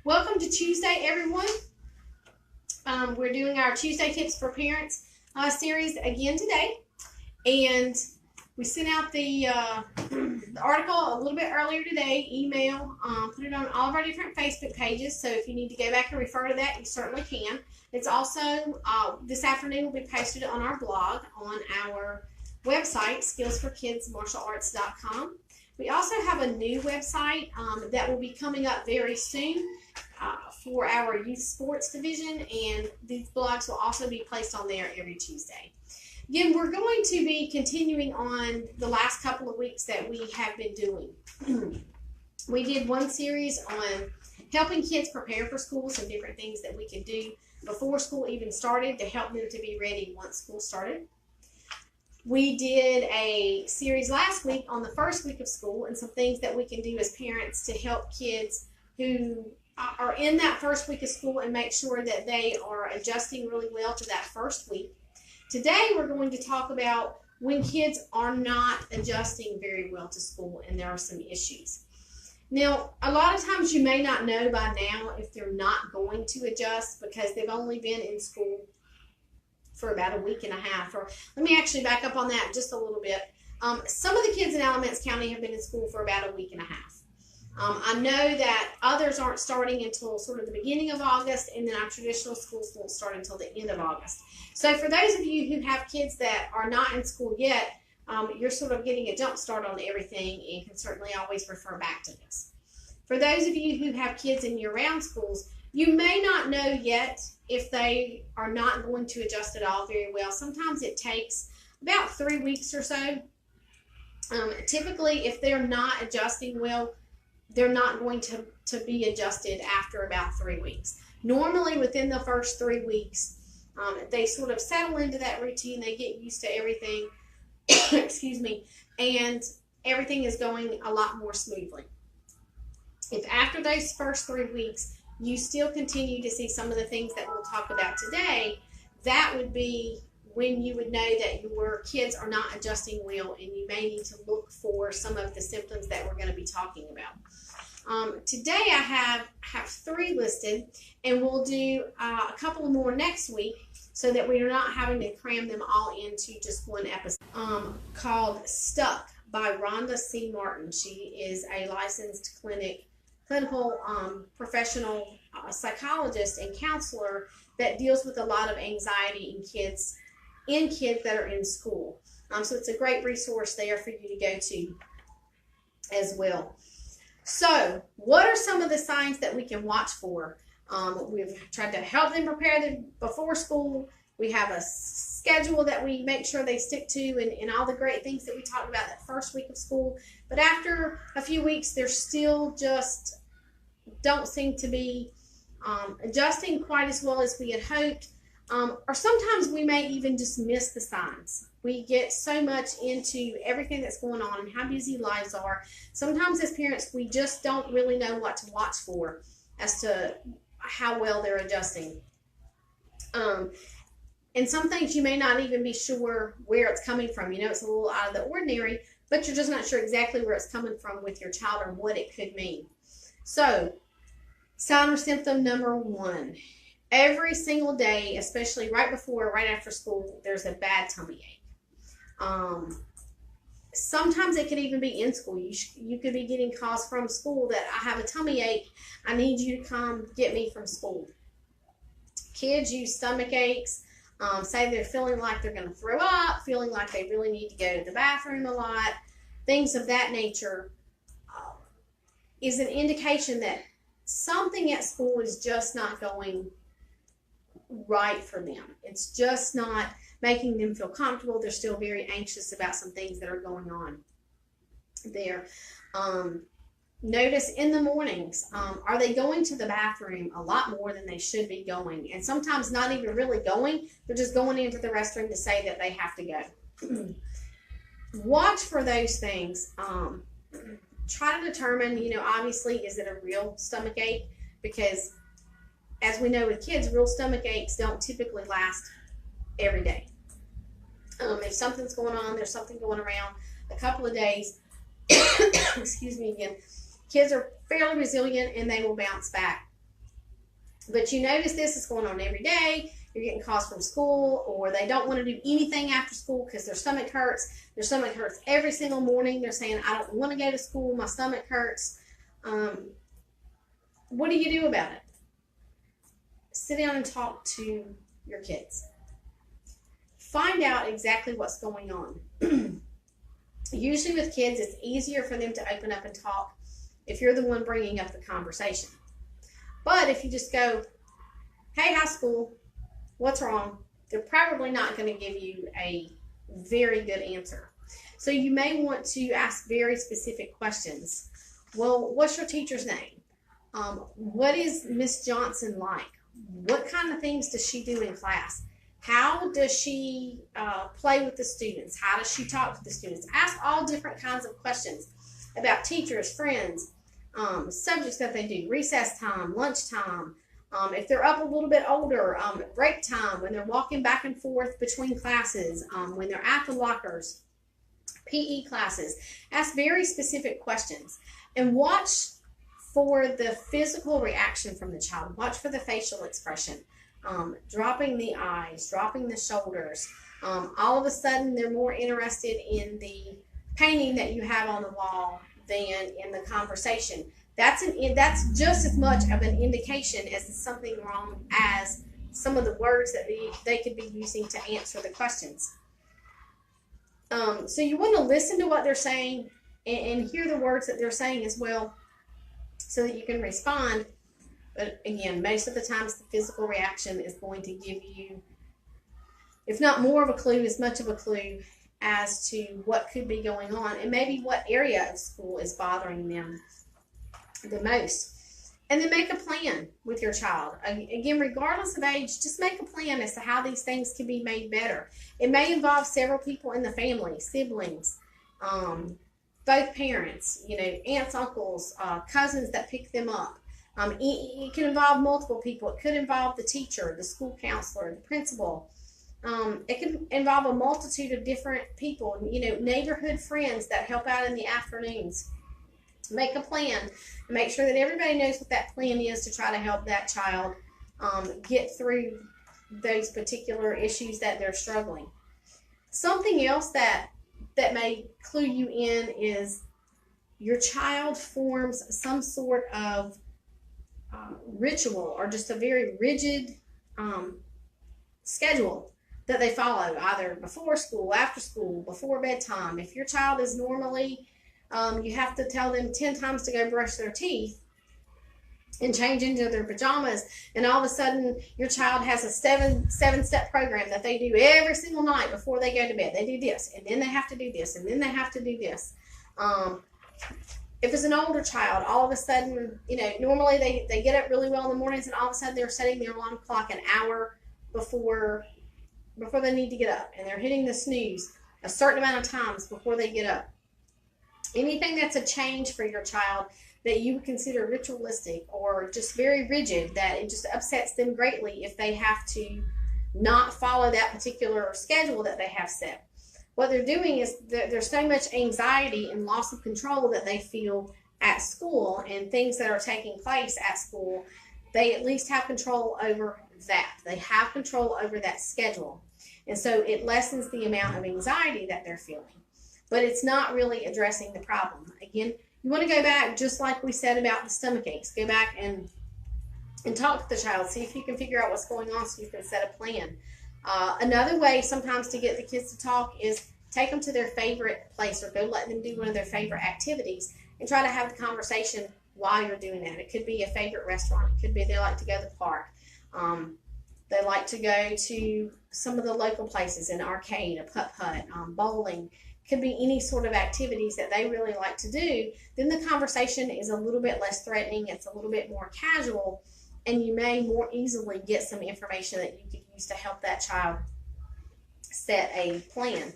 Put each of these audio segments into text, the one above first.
Welcome to Tuesday, everyone. We're doing our Tuesday Tips for Parents series again today. And we sent out the article a little bit earlier today, email, put it on all of our different Facebook pages. So if you need to go back and refer to that, you certainly can. It's also, this afternoon will be posted on our blog on our website, skillsforkidsmartialarts.com. We also have a new website that will be coming up very soon for our youth sports division, and these blogs will also be placed on there every Tuesday. Again, we're going to be continuing on the last couple of weeks that we have been doing. We did one series on helping kids prepare for school, some different things that we can do before school even started to help them to be ready once school started. We did a series last week on the first week of school and some things that we can do as parents to help kids who are in that first week of school and make sure that they are adjusting really well to that first week. Today we're going to talk about when kids are not adjusting very well to school and there are some issues. Now, a lot of times you may not know by now if they're not going to adjust because they've only been in school for about a week and a half. Or let me actually back up on that just a little bit. Some of the kids in Alamance County have been in school for about a week and a half. I know that others aren't starting until sort of the beginning of August, and then our traditional schools won't start until the end of August. So for those of you who have kids that are not in school yet, you're sort of getting a jump start on everything and can certainly always refer back to this. For those of you who have kids in year-round schools, you may not know yet if they are not going to adjust at all very well. Sometimes it takes about 3 weeks or so. Typically, if they're not adjusting well, they're not going to be adjusted after about 3 weeks. Normally, within the first 3 weeks, they sort of settle into that routine. They get used to everything, excuse me, and everything is going a lot more smoothly. If after those first 3 weeks, you still continue to see some of the things that we'll talk about today, that would be when you would know that your kids are not adjusting well and you may need to look for some of the symptoms that we're going to be talking about. Today I have 3 listed, and we'll do a couple more next week so that we are not having to cram them all into just one episode. Called Stuck by Rhonda C. Martin. She is a licensed clinical professional psychologist and counselor that deals with a lot of anxiety in kids that are in school. So it's a great resource there for you to go to as well. So what are some of the signs that we can watch for? We've tried to help them prepare them before school. We have a schedule that we make sure they stick to and all the great things that we talked about that first week of school. But after a few weeks, they're still just don't seem to be adjusting quite as well as we had hoped. Or sometimes we may even just miss the signs. We get so much into everything that's going on and how busy lives are. Sometimes as parents, we just don't really know what to watch for as to how well they're adjusting. And some things you may not even be sure where it's coming from. You know, it's a little out of the ordinary, but you're just not sure exactly where it's coming from with your child or what it could mean. So, sign or symptom number 1. Every single day, especially right before or right after school, there's a bad tummy ache. Sometimes it could even be in school. You could be getting calls from school that I have a tummy ache. I need you to come get me from school. Kids use stomach aches. Say they're feeling like they're going to throw up, feeling like they really need to go to the bathroom a lot. Things of that nature is an indication that something at school is just not going right for them. It's just not making them feel comfortable. They're still very anxious about some things that are going on there. Notice in the mornings, are they going to the bathroom a lot more than they should be going? And sometimes not even really going. They're just going into the restroom to say that they have to go. Watch for those things. Try to determine, obviously, is it a real stomach ache? Because as we know with kids, real stomach aches don't typically last every day. If something's going on, there's something going around a couple of days, excuse me again, kids are fairly resilient and they will bounce back. but you notice this is going on every day. You're getting calls from school, or they don't want to do anything after school because their stomach hurts. Their stomach hurts every single morning. They're saying, I don't want to go to school. My stomach hurts. What do you do about it? Sit down and talk to your kids. Find out exactly what's going on. Usually with kids, it's easier for them to open up and talk if you're the one bringing up the conversation. But if you just go, hey, how's school? What's wrong? They're probably not going to give you a very good answer. So you may want to ask very specific questions. Well, what's your teacher's name? What is Miss Johnson like? What kind of things does she do in class? How does she play with the students? How does she talk to the students? Ask all different kinds of questions about teachers, friends, subjects that they do, recess time, lunchtime, if they're up a little bit older, break time, when they're walking back and forth between classes, when they're at the lockers, PE classes. Ask very specific questions and watch for the physical reaction from the child. Watch for the facial expression, dropping the eyes, dropping the shoulders. All of a sudden, they're more interested in the painting that you have on the wall than in the conversation. That's just as much of an indication as something wrong as some of the words that they could be using to answer the questions. So you want to listen to what they're saying and hear the words that they're saying as well, so that you can respond. But again, most of the times the physical reaction is going to give you, if not more of a clue, as much of a clue as to what could be going on and maybe what area of school is bothering them the most. And then make a plan with your child. Again, regardless of age, just make a plan as to how these things can be made better. It may involve several people in the family, siblings, both parents, aunts, uncles, cousins that pick them up. It can involve multiple people. It could involve the teacher, the school counselor, the principal. It can involve a multitude of different people, neighborhood friends that help out in the afternoons. Make a plan and make sure that everybody knows what that plan is to try to help that child get through those particular issues that they're struggling. Something else that may clue you in is your child forms some sort of ritual or just a very rigid schedule that they follow, either before school, after school, before bedtime. If your child is normally, you have to tell them 10 times to go brush their teeth and change into their pajamas, and all of a sudden your child has a seven-step program that they do every single night before they go to bed. They do this, and then they have to do this, and then they have to do this. If it's an older child, all of a sudden, normally they get up really well in the mornings, and all of a sudden they're setting their alarm clock an hour before they need to get up, and they're hitting the snooze a certain amount of times before they get up. Anything that's a change for your child that you would consider ritualistic or just very rigid, that it just upsets them greatly if they have to not follow that particular schedule that they have set. What they're doing is there's so much anxiety and loss of control that they feel at school and things that are taking place at school. They at least have control over that. They have control over that schedule. And so it lessens the amount of anxiety that they're feeling. But it's not really addressing the problem. Again, you want to go back, just like we said about the stomach aches. Go back and talk to the child. See if you can figure out what's going on so you can set a plan. Another way sometimes to get the kids to talk is take them to their favorite place, or go let them do one of their favorite activities and try to have the conversation while you're doing that. It could be a favorite restaurant. It could be they like to go to the park. They like to go to some of the local places, an arcade, a putt-putt, bowling. Could be any sort of activities that they really like to do. Then the conversation is a little bit less threatening. It's a little bit more casual, and you may more easily get some information that you could use to help that child set a plan.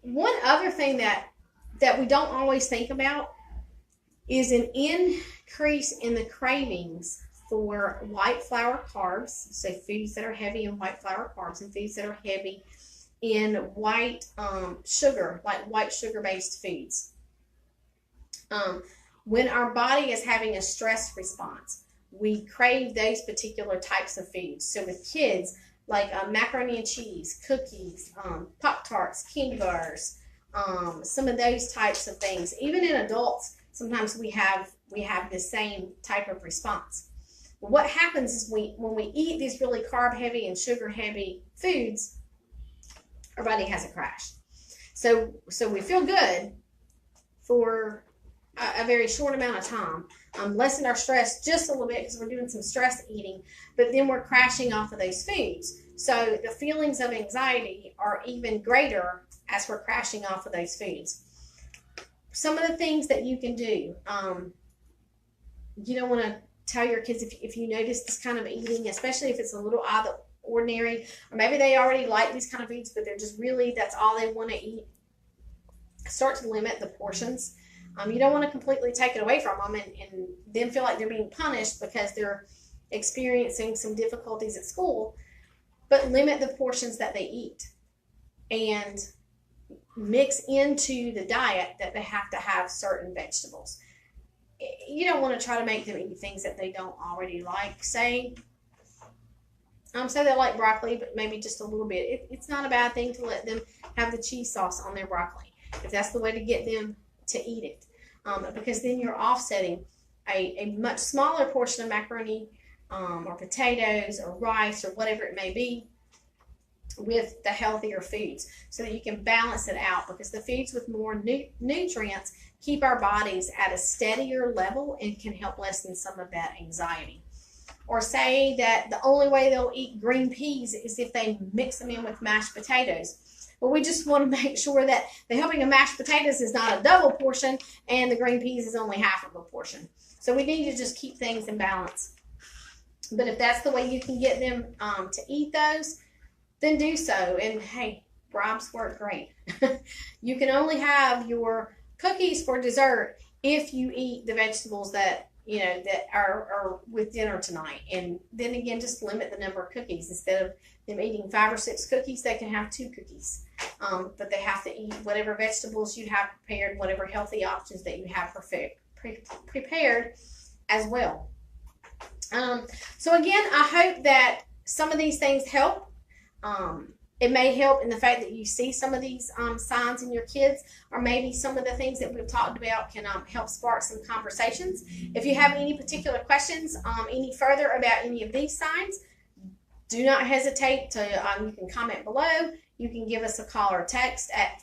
One other thing that we don't always think about is an increase in the cravings for white flour carbs, so foods that are heavy in white flour carbs and foods that are heavy in white sugar, like white sugar-based foods. When our body is having a stress response, we crave those particular types of foods. So with kids, like macaroni and cheese, cookies, Pop-Tarts, candy bars, some of those types of things. Even in adults, sometimes we have the same type of response. But what happens is when we eat these really carb heavy and sugar heavy foods, our body has a crash. So we feel good for a very short amount of time, lessen our stress just a little bit because we're doing some stress eating, but then we're crashing off of those foods. So the feelings of anxiety are even greater as we're crashing off of those foods. Some of the things that you can do, you don't want to tell your kids if you notice this kind of eating, especially if it's a little out of the ordinary, or maybe they already like these kind of foods, but they're just really, that's all they want to eat. Start to limit the portions. You don't want to completely take it away from them and then feel like they're being punished because they're experiencing some difficulties at school, but limit the portions that they eat and mix into the diet that they have to have certain vegetables. You don't want to try to make them eat things that they don't already like. Say they like broccoli, but maybe just a little bit. It's not a bad thing to let them have the cheese sauce on their broccoli if that's the way to get them to eat it, because then you're offsetting a much smaller portion of macaroni or potatoes or rice or whatever it may be with the healthier foods, so that you can balance it out, because the foods with more nutrients keep our bodies at a steadier level and can help lessen some of that anxiety. Or say that the only way they'll eat green peas is if they mix them in with mashed potatoes. But we just want to make sure that the helping of mashed potatoes is not a double portion and the green peas is only half of a portion. So we need to just keep things in balance. But if that's the way you can get them to eat those, then do so. And hey, bribes work great. You can only have your cookies for dessert if you eat the vegetables that are with dinner tonight. And then again, just limit the number of cookies. Instead of them eating 5 or 6 cookies, they can have 2 cookies. But they have to eat whatever vegetables you have prepared, whatever healthy options that you have prepared as well. So again, I hope that some of these things help. It may help in the fact that you see some of these signs in your kids, or maybe some of the things that we've talked about can help spark some conversations. If you have any particular questions, any further about any of these signs, do not hesitate to, you can comment below. You can give us a call or text at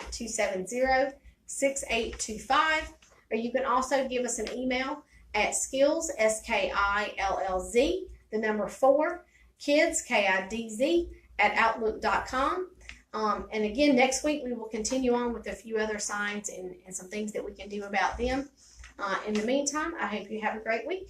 336-270-6825, or you can also give us an email at skills, SKILLZ, the number 4, kids, KIDZ, at outlook.com. And again, next week we will continue on with a few other signs and some things that we can do about them. In the meantime, I hope you have a great week.